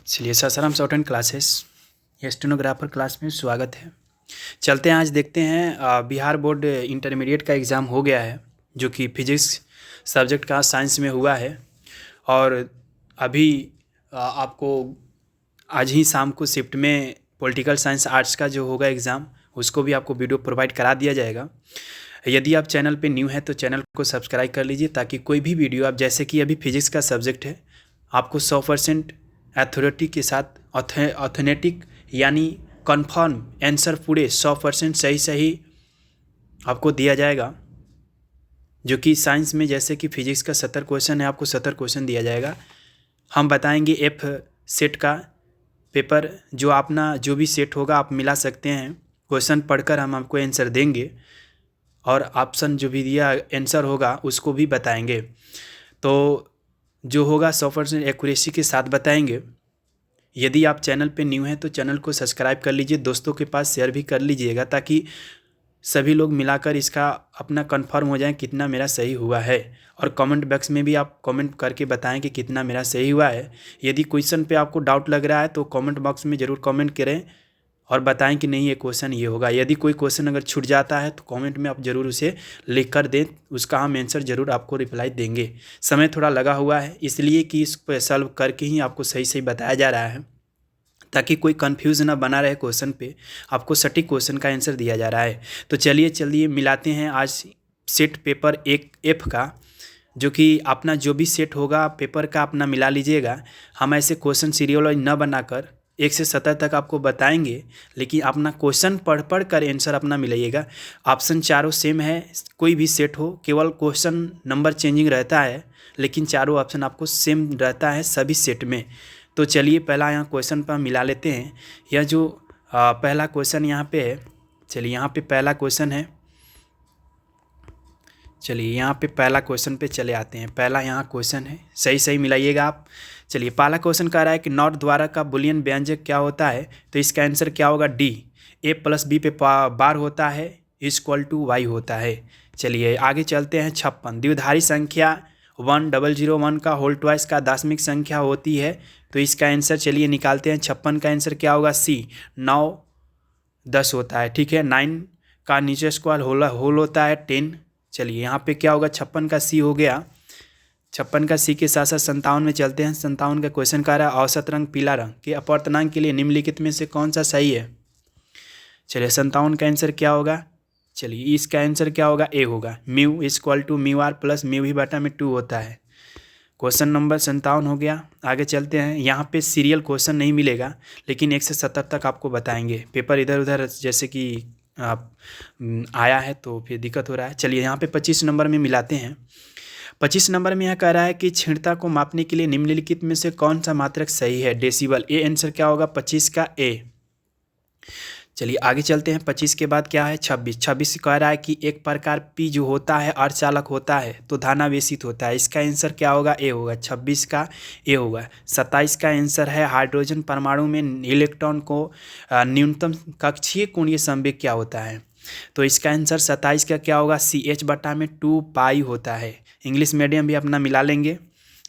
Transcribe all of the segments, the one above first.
चलिए Sasaram short and classes stenographer class में स्वागत है। चलते हैं, आज देखते हैं बिहार बोर्ड इंटरमीडिएट का एग्ज़ाम हो गया है जो कि फिजिक्स सब्जेक्ट का साइंस में हुआ है। और अभी आपको आज ही शाम को शिफ्ट में पॉलिटिकल साइंस आर्ट्स का जो होगा एग्ज़ाम, उसको भी आपको वीडियो प्रोवाइड करा दिया जाएगा। यदि आप चैनल पे न्यू हैं तो चैनल को सब्सक्राइब कर लीजिए ताकि कोई भी वीडियो आप, जैसे कि अभी फिजिक्स का सब्जेक्ट है, आपको 100% अथॉरिटी के साथ ऑथेंटिक यानी कंफर्म आंसर पूरे 100% सही आपको दिया जाएगा। जो कि साइंस में जैसे कि फिजिक्स का 70 क्वेश्चन है, आपको 70 क्वेश्चन दिया जाएगा। हम बताएंगे एफ सेट का पेपर, जो अपना जो भी सेट होगा आप मिला सकते हैं। क्वेश्चन पढ़कर हम आपको आंसर देंगे और ऑप्शन जो भी दिया आंसर होगा उसको भी बताएंगे। तो जो होगा 100% एक्यूरेसी के साथ बताएंगे। यदि आप चैनल पे न्यू हैं तो चैनल को सब्सक्राइब कर लीजिए, दोस्तों के पास शेयर भी कर लीजिएगा ताकि सभी लोग मिलाकर इसका अपना कंफर्म हो जाए कितना मेरा सही हुआ है। और कमेंट बॉक्स में भी आप कमेंट करके बताएं कि कितना मेरा सही हुआ है। यदि क्वेश्चन पे आपको डाउट लग रहा है तो कमेंट बॉक्स में ज़रूर कमेंट करें और बताएं कि नहीं ये क्वेश्चन ये होगा। यदि कोई क्वेश्चन अगर छूट जाता है तो कमेंट में आप ज़रूर उसे लिख कर दें, उसका हम आंसर ज़रूर आपको रिप्लाई देंगे। समय थोड़ा लगा हुआ है इसलिए कि इस पर सॉल्व करके ही आपको सही बताया जा रहा है ताकि कोई कंफ्यूज ना बना रहे क्वेश्चन पे, आपको सटीक क्वेश्चन का आंसर दिया जा रहा है। तो चलिए मिलाते हैं आज सेट पेपर 1F का, जो कि अपना जो भी सेट होगा पेपर का अपना मिला लीजिएगा। हम ऐसे क्वेश्चन सीरियल वाइज न बनाकर 1 से 70 तक आपको बताएंगे, लेकिन अपना क्वेश्चन पढ़ कर आंसर अपना मिलाइएगा। ऑप्शन चारों सेम है, कोई भी सेट हो, केवल क्वेश्चन नंबर चेंजिंग रहता है, लेकिन चारों ऑप्शन आपको सेम रहता है सभी सेट में। तो चलिए पहला यहाँ क्वेश्चन पर मिला लेते हैं। यह जो पहला क्वेश्चन यहाँ पे है, चलिए यहाँ पे पहला क्वेश्चन है। चलिए यहाँ पे पहला क्वेश्चन पे चले आते हैं। पहला यहाँ क्वेश्चन है, सही मिलाइएगा आप। चलिए पहला क्वेश्चन कह रहा है कि नॉट द्वारा का बुलियन व्यंजक क्या होता है, तो इसका आंसर क्या होगा? डी। ए प्लस बी पे बार होता है इक्वल टू वाई होता है। चलिए आगे चलते हैं। 56 द्विधारी संख्या 1001 का होल ट्वाइस का दाशमिक संख्या होती है, तो इसका आंसर चलिए निकालते हैं। 56 का आंसर क्या होगा? सी। 9 10 होता है, ठीक है। 9 का नीचे स्क्वायर होल होता है 10। चलिए यहाँ पे क्या होगा? 56 का सी हो गया। 56 का सी के साथ साथ 57 में चलते हैं। 57 का क्वेश्चन कह रहा है औसत रंग पीला रंग के अपवर्तनांक के लिए निम्नलिखित में से कौन सा सही है? चलिए 57 का आंसर क्या होगा? चलिए इसका आंसर क्या होगा? ए होगा। Mu equal to mu R plus mu ही बटा में 2 होता है। क्वेश्चन नंबर 57 हो गया। आगे चलते हैं। यहाँ पे सीरियल क्वेश्चन नहीं मिलेगा, लेकिन 1 से 70 तक आपको बताएंगे। पेपर इधर उधर जैसे कि आप आया है तो फिर दिक्कत हो रहा है। चलिए यहाँ पे 25 नंबर में मिलाते हैं। 25 नंबर में यह कह रहा है कि क्षीणता को मापने के लिए निम्नलिखित में से कौन सा मात्रक सही है? डेसिबल। ए आंसर क्या होगा? 25 का ए। चलिए आगे चलते हैं। 25 के बाद क्या है? 26 कह रहा है कि एक प्रकार पी जो होता है अर्धचालक होता है तो धनावेशित होता है। इसका आंसर क्या होगा? ए होगा। 26 का ए होगा। 27 का आंसर है हाइड्रोजन परमाणु में इलेक्ट्रॉन को न्यूनतम कक्षीय कोणीय संवेग क्या होता है? तो इसका आंसर 27 का क्या होगा? सी एच बटा में 2 पाई होता है। इंग्लिश मीडियम भी अपना मिला लेंगे,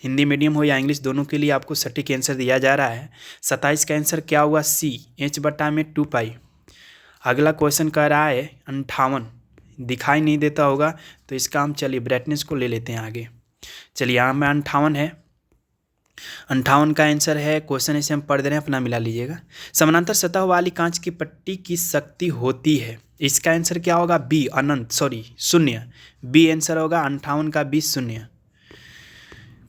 हिंदी मीडियम हो या इंग्लिश, दोनों के लिए आपको सटीक आंसर दिया जा रहा है। 27 का आंसर क्या हुआ? सी एच बटा में 2 पाई। अगला क्वेश्चन कह रहा है 58। दिखाई नहीं देता होगा तो इसका हम चलिए ब्राइटनेस को ले लेते हैं आगे। चलिए यहाँ में 58 है। 58 का आंसर है, क्वेश्चन इसे हम पढ़ दे रहे हैं, अपना मिला लीजिएगा। समानांतर सतह वाली कांच की पट्टी की शक्ति होती है। इसका आंसर क्या होगा? बी अनंत, सॉरी शून्य। बी आंसर होगा 58 का बी शून्य।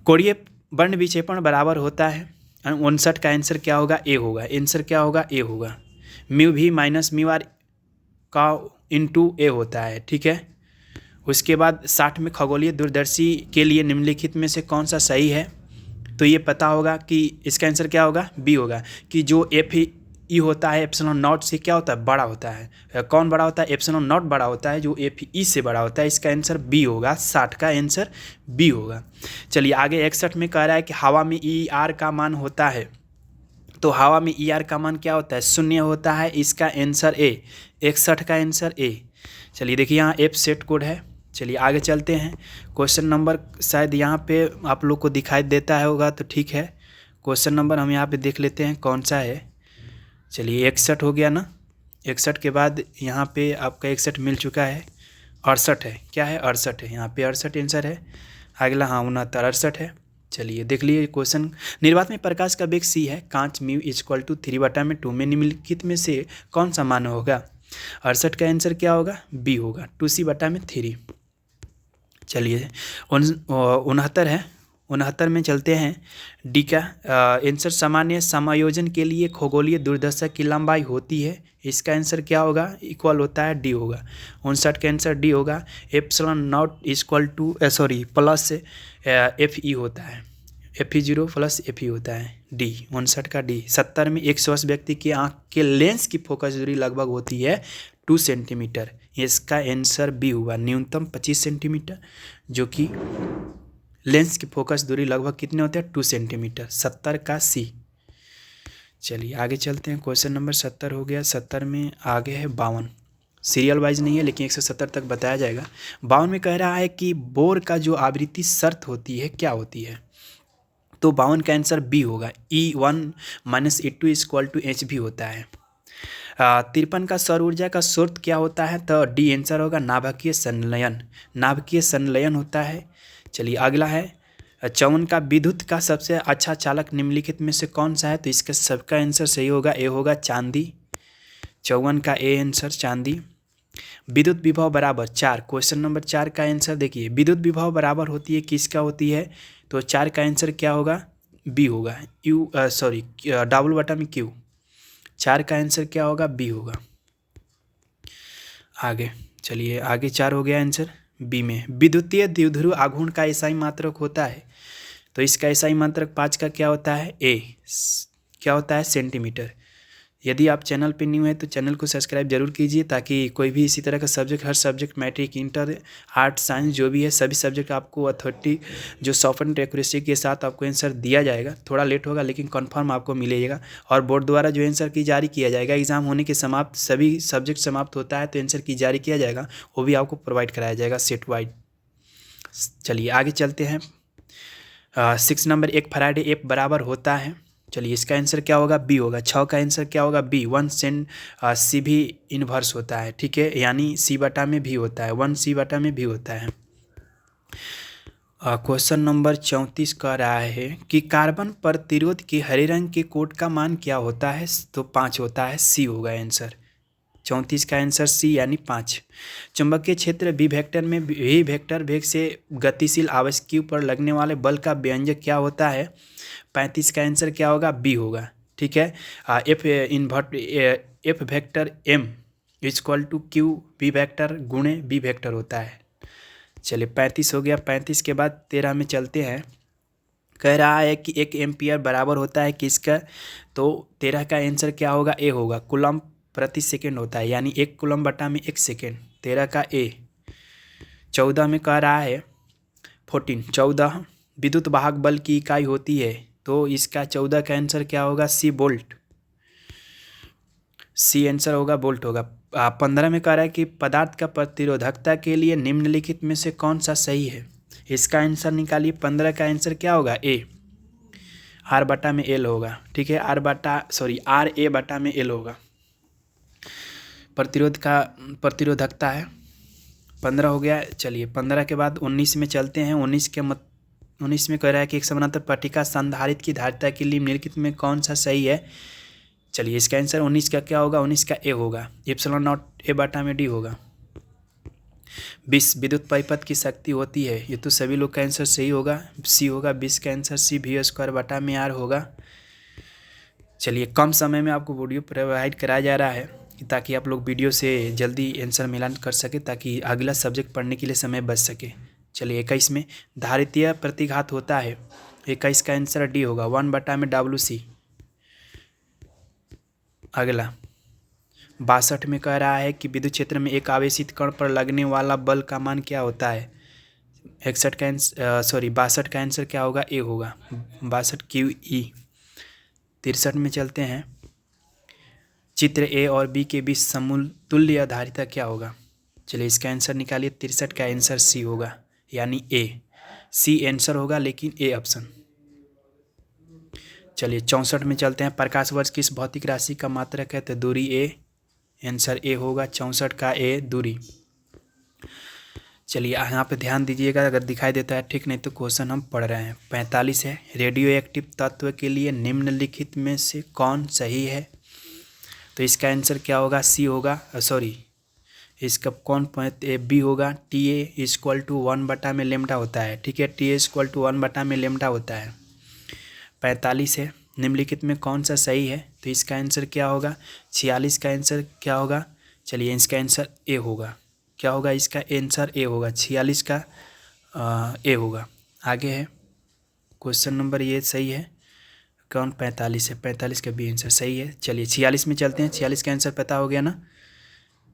कोणीय वर्ण विक्षेपण बराबर होता है 59 का आंसर क्या होगा? ए होगा। आंसर क्या होगा? ए होगा। म्यू भी माइनस म्यू आर का इंटू ए होता है, ठीक है। उसके बाद 60 में खगोलीय दूरदर्शी के लिए निम्नलिखित में से कौन सा सही है? तो ये पता होगा कि इसका आंसर क्या होगा? बी होगा। कि जो एफ ई होता है एप्सिलॉन नॉट से क्या होता है? बड़ा होता है। कौन बड़ा होता है? एप्सिलॉन नॉट बड़ा होता है जो एफ ई से बड़ा होता है। इसका आंसर बी होगा। 60 का आंसर बी होगा। चलिए आगे 61 में कह रहा है कि हवा में ई आर का मान होता है, तो हवा में ई आर का मान क्या होता है? शून्य होता है। इसका आंसर ए। 61 का आंसर ए। चलिए देखिए यहाँ एफ सेट कोड है। चलिए आगे चलते हैं। क्वेश्चन नंबर शायद यहाँ पे आप लोग को दिखाई देता है होगा तो ठीक है। क्वेश्चन नंबर हम यहाँ पे देख लेते हैं कौन सा है। चलिए 61 हो गया ना। 61 के बाद यहाँ पे आपका 61 मिल चुका है। 68 है, क्या है 68 है, यहाँ पे 68 आंसर है। अगला हाँ 69 68 है। चलिए देख लिए क्वेश्चन। निर्वात में प्रकाश का वेग c है, कांच म्यू इक्वल टू 3/2 में निम्नलिखित में से कौन सा मान होगा। 68 का आंसर क्या होगा, बी होगा, 2c/3। चलिए 69 है, 69 में चलते हैं। डी का आंसर सामान्य समायोजन के लिए खगोलीय दूरदर्शक की लंबाई होती है, इसका आंसर क्या होगा, इक्वल होता है, डी होगा। 59 का आंसर डी होगा। Epsilon not equal two plus FE होता है, FE0 प्लस FE होता है, डी 59 का डी। 70 में एक स्वस्थ व्यक्ति की आँख के लेंस की फोकस दूरी लगभग होती है 2 सेंटीमीटर, इसका आंसर बी हुआ, न्यूनतम 25 सेंटीमीटर, जो कि लेंस की फोकस दूरी लगभग कितने होते हैं 2 सेंटीमीटर। 70 का सी। चलिए आगे चलते हैं। क्वेश्चन नंबर 70 हो गया। 70 में आगे है 52, सीरियल वाइज नहीं है लेकिन 170 तक बताया जाएगा। 52 में कह रहा है कि बोर का जो आवृत्ति शर्त होती है क्या होती है, तो 52 का आंसर बी होगा, E1 - E2 = Hv होता है। 53 का सौर ऊर्जा का स्रोत क्या होता है, तो डी आंसर होगा, नाभिकीय संलयन, नाभिकीय संलयन होता है। चलिए अगला है 54 का विद्युत का सबसे अच्छा चालक निम्नलिखित में से कौन सा है, तो इसका सबका आंसर सही होगा, ए होगा, चांदी। 54 का ए आंसर चांदी। विद्युत विभव बराबर 4, क्वेश्चन नंबर 4 का आंसर देखिए, विद्युत विभव बराबर होती है किसका होती है, तो 4 का आंसर क्या होगा, बी होगा, W/Q। 4 का आंसर क्या होगा, बी होगा। आगे चलिए, आगे 4 हो गया आंसर बी में। विद्युतीय द्विध्रुव आघूर्ण का एसआई मात्रक होता है, तो इसका एसआई मात्रक 5 का क्या होता है, क्या होता है, सेंटीमीटर। यदि आप चैनल पे न्यू है तो चैनल को सब्सक्राइब जरूर कीजिए, ताकि कोई भी इसी तरह का सब्जेक्ट, हर subject matric, inter, art, science जो भी है सभी सब्जेक्ट आपको अथॉरिटी जो 100% एक्यूरेसी के साथ आपको आंसर दिया जाएगा। थोड़ा लेट होगा लेकिन कंफर्म आपको मिलेगा, और बोर्ड द्वारा जो आंसर की जारी किया जाएगा, एग्जाम होने के समाप्त सभी सब्जेक्ट समाप्त होता है तो आंसर की जारी किया जाएगा, वो भी आपको प्रोवाइड कराया जाएगा सेट वाइड। चलिए आगे चलते हैं। 6 नंबर, 1 फैराडे F बराबर होता है, चलिए इसका आंसर क्या होगा, बी होगा। 6 का आंसर क्या होगा, बी, 1 सेन सी भी इन्वर्स होता है, ठीक है, यानी C/में भी होता है, 1 C/में भी होता है। क्वेश्चन नंबर 34 कह रहा है कि कार्बन प्रतिरोध के हरे रंग के कोड का मान क्या होता है, तो 5 होता है, सी होगा आंसर। 34 का आंसर सी यानी 5। चुंबकीय क्षेत्र बी वेक्टर में भी वेक्टर वेग से गतिशील आवेश पर लगने वाले बल का व्यंजक क्या होता है, 35 का आंसर क्या होगा, बी होगा, ठीक है। F vector M = Q B vector गुणे बी वेक्टर होता है। चलिए 35 हो गया। 35 के बाद 13 में चलते हैं। कह रहा है कि 1 एम्पियर बराबर होता है किसका, तो 13 का आंसर क्या होगा, ए होगा, कूलम प्रति सेकेंड होता है, यानी 1 कूलम/1 सेकेंड, 13 का ए। 14 में कह रहा है 14 विद्युत वाहक बल की इकाई होती है, तो इसका 14 का आंसर क्या होगा, सी, वोल्ट, सी आंसर होगा, वोल्ट होगा। 15 में कह रहा है कि पदार्थ का प्रतिरोधकता के लिए निम्नलिखित में से कौन सा सही है, इसका आंसर निकालिए। 15 का आंसर क्या होगा, ए, R/L होगा, ठीक है, RA/L होगा, प्रतिरोधकता है। 15 हो गया। चलिए 15 के बाद 19 में चलते हैं। 19 में कह रहा है कि एक समानांतर पट्टिका संधारित्र की धारिता के लिए निम्नलिखित में कौन सा सही है। चलिए इसका आंसर 19 का क्या होगा, 19 का ए होगा, ε0 A/D होगा। 20 विद्युत परिपथ की शक्ति होती है, ये तो सभी लोग का आंसर सही होगा, सी होगा। 20 का आंसर सी, V² होगा। चलिए कम समय में आपको वीडियो प्रोवाइड कराया जा रहा है ताकि आप लोग वीडियो से जल्दी आंसर मिलान कर सके, ताकि अगला सब्जेक्ट पढ़ने के लिए समय बच सके। चलिए 21 में धारितीय प्रतिघात होता है, 21 का आंसर डी होगा, 1/WC। अगला 62 में कह रहा है कि विद्युत क्षेत्र में एक आवेशित कण पर लगने वाला बल का मान क्या होता है। 62 का आंसर क्या होगा, ए होगा, 62 QE। 63 में चलते हैं। चित्र ए और बी के बीच समतुल्य धारिता क्या होगा। चलिए इसका आंसर निकालिए। 63 का आंसर सी होगा, यानी ए, सी आंसर होगा लेकिन ए ऑप्शन। चलिए 64 में चलते हैं। प्रकाश वर्ष किस भौतिक राशि का मात्रक है? तो दूरी ए, आंसर ए होगा 64 का ए दूरी। चलिए यहाँ पे ध्यान दीजिएगा, अगर दिखाई देता है ठीक, नहीं तो क्वेश्चन हम पढ़ रहे हैं। 45 है, रेडियो एक्टिव तत्व के लिए निम्नलिखित में से कौन सही है? तो इसका आंसर क्या होगा? सी होगा, सॉरी इसका कौन पॉइंट ए बी होगा। टी ए इक्वल टू 1 में लेमडा होता है, ठीक है, टी ए इक्वल टू 1 में लेमडा होता है। 45 है, निम्नलिखित में कौन सा सही है? तो इसका आंसर क्या होगा? 46 का आंसर क्या होगा? चलिए इसका आंसर ए होगा। क्या होगा? इसका आंसर ए होगा, 46 का ए होगा। आगे है क्वेश्चन नंबर, ये सही है कौन? 45 है, 45 का बी आंसर सही है। चलिए 46 में चलते हैं। 46 का आंसर पता हो गया ना?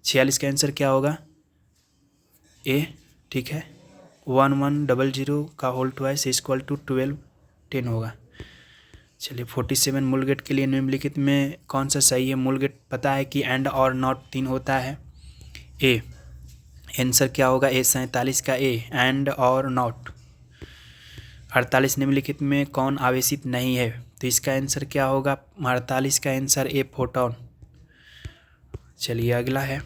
46 का आंसर क्या होगा? ए, ठीक है। 1100 का होल ट्वाइस इक्वल टू 12 10 होगा। चलिए 47 मूल गेट के लिए निम्नलिखित में कौन सा सही है? मूल गेट पता है कि एंड और नॉट 3 होता है। ए, आंसर क्या होगा? ए 47 का ए, एंड और नॉट। 48 निम्नलिखित में कौन आवेशित नहीं है? तो इसका आंसर क्या होगा? 48 का आंसर ए, फोटोन। चलिए अगला है,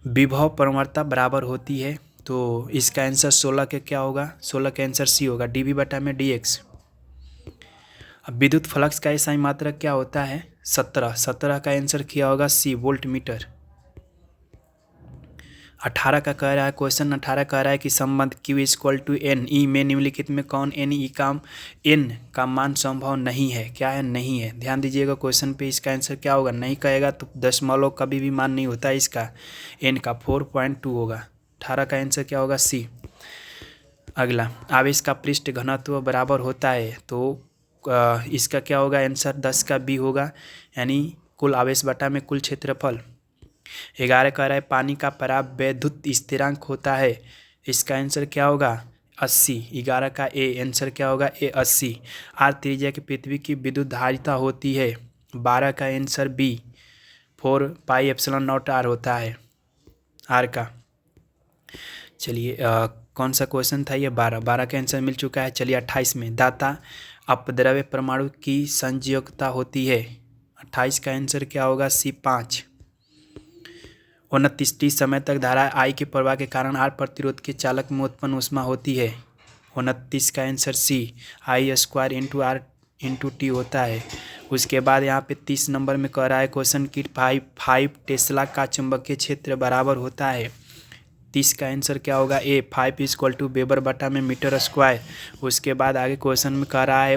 विभव प्रवणता बराबर होती है, तो इसका आंसर 16 के क्या होगा? 16 का आंसर सी होगा, डी वी बटा में डी एक्स। अब विद्युत फ्लक्स का SI मात्रक क्या होता है? 17। 17 का आंसर क्या होगा? सी, वोल्ट मीटर। 18 का कह रहा है क्वेश्चन, 18 कह रहा है कि संबंध Q equal to n e में निम्नलिखित में कौन एन का मान संभव नहीं है? क्या है? नहीं है। ध्यान दीजिएगा क्वेश्चन पे, इसका आंसर क्या होगा? नहीं कहेगा तो दशमलव कभी भी मान नहीं होता इसका, एन का 4.2 होगा। 18 का आंसर क्या होगा? सी। अगला, आवेश का पृष्ठ घनत्व बराबर होता है, तो इसका क्या होगा? आंसर 10 का बी होगा, यानी कुल आवेश बटा में कुल क्षेत्रफल। 11 कह रहा है पानी का परावैद्युत स्थिरांक होता है, इसका आंसर क्या होगा? 80। 11 का ए, आंसर क्या होगा? ए 80। आर त्रिज्या की पृथ्वी की विद्युत धारिता होती है, 12 का answer B, 4 pi epsilon naught R होता है आर का। चलिए कौन सा क्वेश्चन था ये? 12 का आंसर मिल चुका है। चलिए 28 में, दाता अपद्रव्य परमाणु की संयोजकता होती है, 28 का आंसर क्या होगा? सी, 5। 29 टी समय तक धारा आई के प्रवाह के कारण आर प्रतिरोध के चालक में उत्पन्न ऊष्मा होती है, 29 का answer C, I square into R into T होता है। उसके बाद यहाँ पे 30 नंबर में कह रहा है क्वेश्चन की 5 टेस्ला का चुंबकीय क्षेत्र बराबर होता है, 30 का आंसर क्या होगा? ए, 5 इक्वल टू वेबर बटा में मीटर स्क्वायर। उसके बाद आगे क्वेश्चन में कह रहा है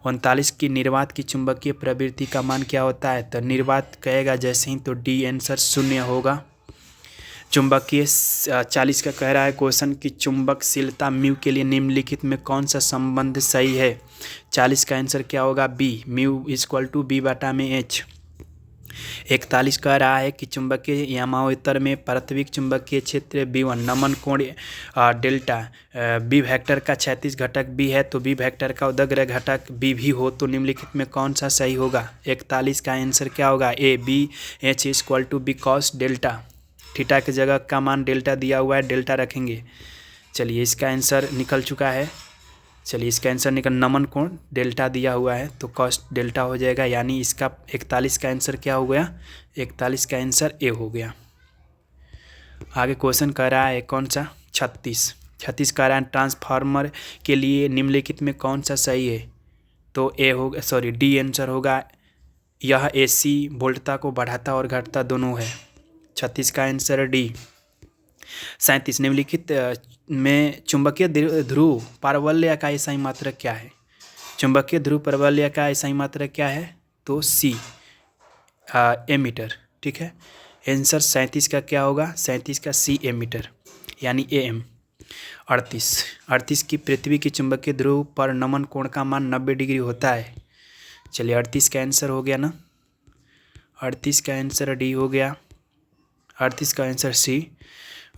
39 की निर्वात की चुंबकीय प्रवृत्ति का मान क्या होता है? तो निर्वात कहेगा जैसे ही, तो डी आंसर 0 होगा। चुंबकीय 40 का कह रहा है क्वेश्चन की चुंबकशीलता म्यू के लिए निम्नलिखित में कौन सा संबंध सही है? 40 का आंसर क्या होगा? B, mu equal to B बटा में एच। 41 कह रहा है कि चुंबकीय यामावतर में प्राथमिक चुंबकीय क्षेत्र B1 नमन कोण डेल्टा बी वेक्टर का 36 घटक बी है, तो बी वेक्टर का उदग्र घटक बी भी हो, तो निम्नलिखित में कौन सा सही होगा? 41 का आंसर क्या होगा? A, B H equal to B cos delta. Theta की जगह का मान डेल्टा दिया हुआ है, डेल्टा रखेंगे। चलिए इसका आंसर निकल चुका है। चलिए इसका आंसर निकल, नमन कोण डेल्टा दिया हुआ है तो कॉस डेल्टा हो जाएगा, यानी इसका 41 का आंसर क्या हो गया? 41 का आंसर ए हो गया। आगे क्वेश्चन कर रहा है कौन सा? 36 कह रहा है ट्रांसफार्मर के लिए निम्नलिखित में कौन सा सही है? तो ए होगा, सॉरी डी आंसर होगा, यह AC वोल्टता को बढ़ाता और घटाता दोनों है, 36 का आंसर डी। 37 निम्नलिखित में चुंबकीय ध्रुव परवलय का SI मात्रक क्या है? चुंबकीय ध्रुव परवलय का SI मात्रक क्या है? तो सी, एमीटर। ठीक है, आंसर 37 का क्या होगा? 37 का सी, एमीटर, यानी AM। 38 की पृथ्वी की चुंबकीय ध्रुव पर नमन कोण का मान 90 डिग्री होता है। चलिए 38 का आंसर हो गया ना, 38 का आंसर डी हो गया, 38 का आंसर सी।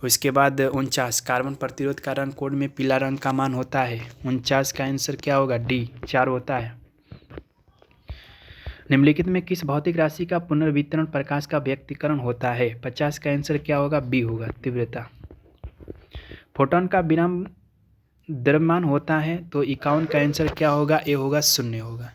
उसके बाद 49 कार्बन प्रतिरोध का रंग कोड में पीला रंग का मान होता है, 49 का आंसर क्या होगा? डी, 4 होता है। निम्नलिखित में किस भौतिक राशि का पुनर्वितरण प्रकाश का व्यक्तीकरण होता है? 50 का आंसर क्या होगा? बी होगा, तीव्रता। फोटोन का विराम द्रव्यमान होता है तो 51 का आंसर क्या होगा, ए होगा, 0 होगा।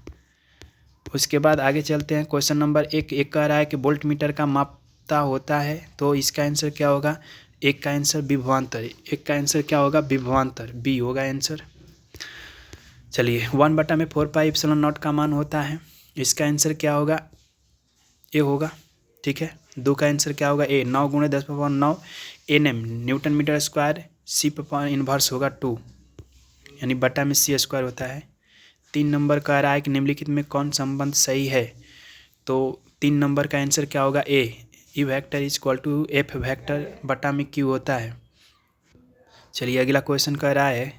उसके बाद आगे चलते हैं। क्वेश्चन नंबर 1 कह रहा है कि वोल्ट मीटर का मापता होता है, तो इसका आंसर क्या होगा, एक का आंसर विभवांतर, एक का आंसर क्या होगा, विभवांतर, बी होगा आंसर। चलिए 1/4πε0 का मान होता है, इसका आंसर क्या होगा, ए होगा, ठीक है। 2 का आंसर क्या होगा, ए, 9 × 10⁹ Nm न्यूटन मीटर स्क्वायर, सी पर इन्वर्स होगा 2, यानी बटा में सी स्क्वायर होता है। 3 नंबर कह रहा है कि निम्नलिखित में कौन संबंध सही है, तो 3 नंबर का आंसर क्या होगा, A, E vector is equal to F vector बटा में क्यू होता है। चलिए अगला क्वेश्चन कह रहा है,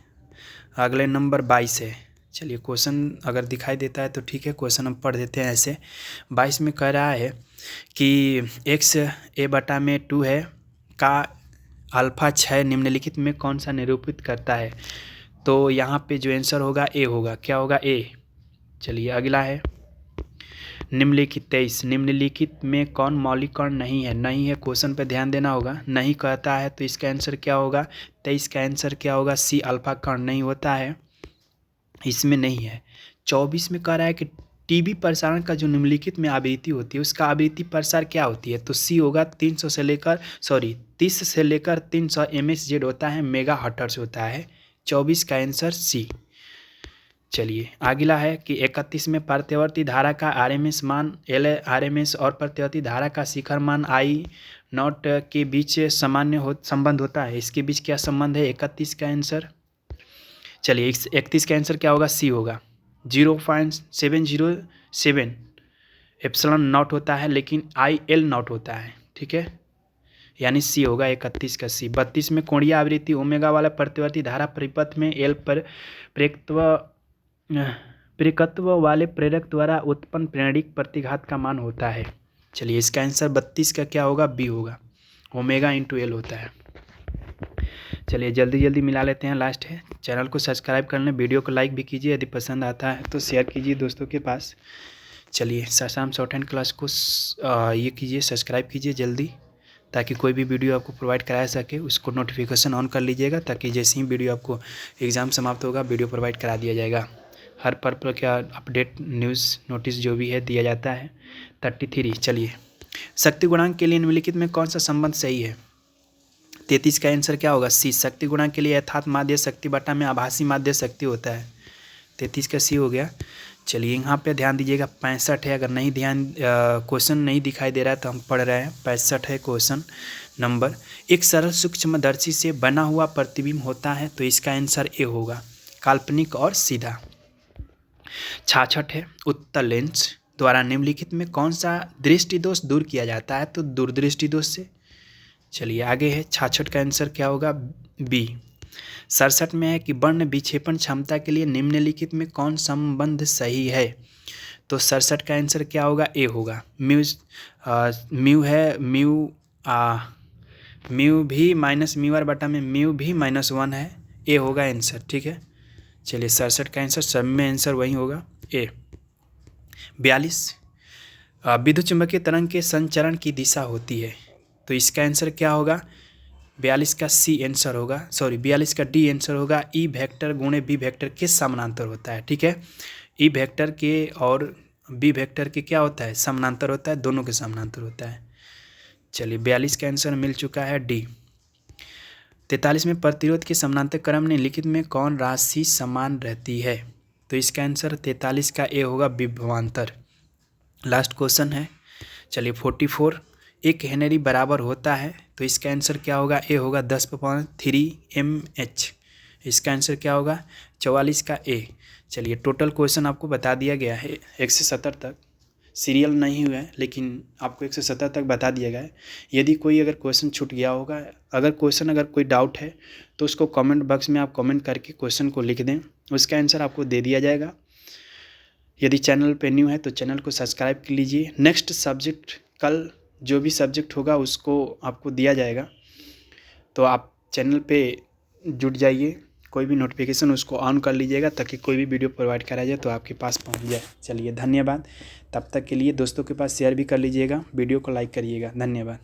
अगले नंबर 22 है। चलिए क्वेश्चन अगर दिखाई देता है तो ठीक है, क्वेश्चन हम पढ़ देते हैं ऐसे। 22 में कह रहा है कि x a बटा में 2 है का अल्फा 6 निम्नलिखित में कौन सा निरूपित करता है, तो यहाँ पे जो आंसर होगा ए होगा, क्या होगा, ए। चलिए अगला है निम्नलिखित 23, निम्नलिखित में कौन मौलिक कण नहीं है, नहीं है, क्वेश्चन पे ध्यान देना होगा, नहीं कहता है तो इसका आंसर क्या होगा, 23 का आंसर क्या होगा, सी, अल्फा कण नहीं होता है, इसमें नहीं है। 24 में कह रहा है कि टीवी प्रसारण का जो निम्नलिखित में आवृत्ति होती है उसका आवृत्ति प्रसार क्या होती है, तो सी होगा, 30 से लेकर 300 MHz होता है, मेगा हर्ट्ज होता है। 24 का आंसर सी। चलिए अगला है कि 31 में प्रत्यावर्ती धारा का RMS मान LRMS और प्रत्यावर्ती धारा का शिखर मान I0 के बीच संबंध होता है, इसके बीच क्या संबंध है, 31 का आंसर। चलिए 31 का आंसर क्या होगा, सी होगा। 0.707 ε0 होता है, लेकिन IL0 होता है, ठीक है, यानी सी होगा 31 का सी। 32 में कोणीय आवृत्ति ओमेगा वाला प्रतिवर्ती धारा परिपथ में एल पर प्रेरकत्व वाले प्रेरक द्वारा उत्पन्न प्रेरणिक प्रतिघात का मान होता है। चलिए इसका आंसर 32 का क्या होगा, बी होगा, ओमेगा × एल होता है। चलिए जल्दी जल्दी मिला लेते हैं, लास्ट है। चैनल को सब्सक्राइब कर लें, वीडियो को लाइक भी कीजिए, यदि पसंद आता है तो शेयर कीजिए दोस्तों के पास। चलिए शाम शॉर्ट हैंड क्लास को ये कीजिए, सब्सक्राइब कीजिए जल्दी, ताकि कोई भी वीडियो आपको प्रोवाइड कराया सके, उसको नोटिफिकेशन ऑन कर लीजिएगा, ताकि जैसे ही वीडियो आपको एग्ज़ाम समाप्त होगा वीडियो प्रोवाइड करा दिया जाएगा। हर पर क्या अपडेट न्यूज़ नोटिस जो भी है दिया जाता है। 33, चलिए शक्ति गुणांक के लिए निम्नलिखित में कौन सा संबंध सही है, 33 का आंसर क्या होगा, सी। शक्ति गुणांक के लिए यथार्थ माध्य शक्ति बटा में आभासी माध्य शक्ति होता है, 33 का सी हो गया। चलिए यहाँ पे ध्यान दीजिएगा, 65 है, अगर नहीं क्वेश्चन नहीं दिखाई दे रहा है तो हम पढ़ रहे हैं। 65 है क्वेश्चन नंबर। एक सरल सूक्ष्मदर्शी से बना हुआ प्रतिबिंब होता है, तो इसका आंसर ए होगा, काल्पनिक और सीधा। 66 है, उत्तल लेंस द्वारा निम्नलिखित में कौन सा दृष्टि दोष दूर किया जाता है, तो दूरदृष्टि दोष से। चलिए आगे है 66 का आंसर क्या होगा, बी। 67 में है कि वर्ण विक्षेपण क्षमता के लिए निम्नलिखित में कौन संबंध सही है, तो 67 का आंसर क्या होगा, ए होगा। म्यू है, म्यू भी माइनस म्यू आर बटा में म्यू भी -1 है, ए होगा आंसर, ठीक है। चलिए 67 का आंसर, सब में आंसर वही होगा, ए। 42 विद्युत चुम्बकीय तरंग के संचरण की दिशा होती है, तो इसका आंसर क्या होगा, 42 का सी आंसर होगा, 42 का डी आंसर होगा। ई वेक्टर गुणे बी वेक्टर के समानांतर होता है, ठीक है। ई वेक्टर के और बी वेक्टर के क्या होता है, समानांतर होता है, दोनों के समानांतर होता है। चलिए 42 का आंसर मिल चुका है, डी। 43 में प्रतिरोध के समानांतर क्रम निम्नलिखित में कौन राशि समान रहती है, तो इसका आंसर 43 का ए होगा, विभवांतर। लास्ट क्वेश्चन है। चलिए 44 1 हेनरी बराबर होता है, तो इसका आंसर क्या होगा, ए होगा 10⁻³ mH, इसका आंसर क्या होगा, 44 का ए। चलिए टोटल क्वेश्चन आपको बता दिया गया है 1 से 70 तक, सीरियल नहीं हुआ है लेकिन आपको 1 से 70 तक बता दिया गया है। यदि कोई अगर क्वेश्चन छूट गया होगा, अगर कोई डाउट है तो उसको कमेंट बॉक्स में आप कमेंट करके क्वेश्चन को लिख दें, उसका आंसर आपको दे दिया जाएगा। यदि चैनल पे न्यू है तो चैनल को सब्सक्राइब कर लीजिए। नेक्स्ट सब्जेक्ट कल जो भी सब्जेक्ट होगा उसको आपको दिया जाएगा, तो आप चैनल पे जुट जाइए, कोई भी नोटिफिकेशन उसको ऑन कर लीजिएगा, ताकि कोई भी वीडियो प्रोवाइड करा जाए तो आपके पास पहुंच जाए। चलिए धन्यवाद, तब तक के लिए दोस्तों के पास शेयर भी कर लीजिएगा, वीडियो को लाइक करिएगा, धन्यवाद।